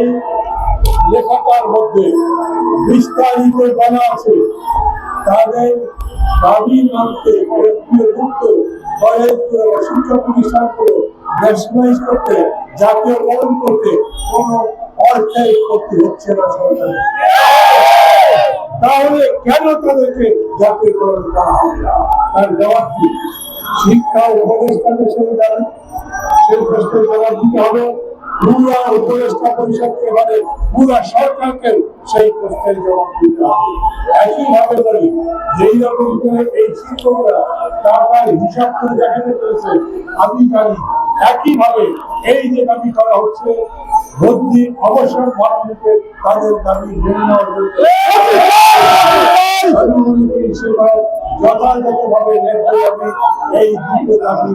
এই লেখাটার মধ্যে বিস্তারিত বলা আছে তাদের দাবি মানতে মুক্ত কলেজগুলো শিক্ষা প্রতিষ্ঠানগুলো ন্যাশনালাইজ করতে জাতীয়করণ করতে কোনো অর্থের ক্ষতি হচ্ছে না সরকারের। তাহলে কেন তাদেরকে জাতীয়করণ করা হবে না? তার জবাব কি? শিক্ষা উপদেষ্টাকে সেই জানেন, সেই প্রশ্নের জবাব দিতে হবে। পুরা উপদেষ্টা পরিষদকে মানে পুরা সরকারকে সেই প্রশ্নের জবাব দিতে হবে। একইভাবে বলি, যেই রকম করে এই শিক্ষকরা টাকার হিসাব করে দেখাতে পেরেছে আমি জানি, একইভাবে এই যে দাবি করা হচ্ছে বদলি অবসর মাননীকে তাদের দাবি মেনে নেওয়া আমি মনে করি সেটা যথাযথভাবে এই দুটো দাবি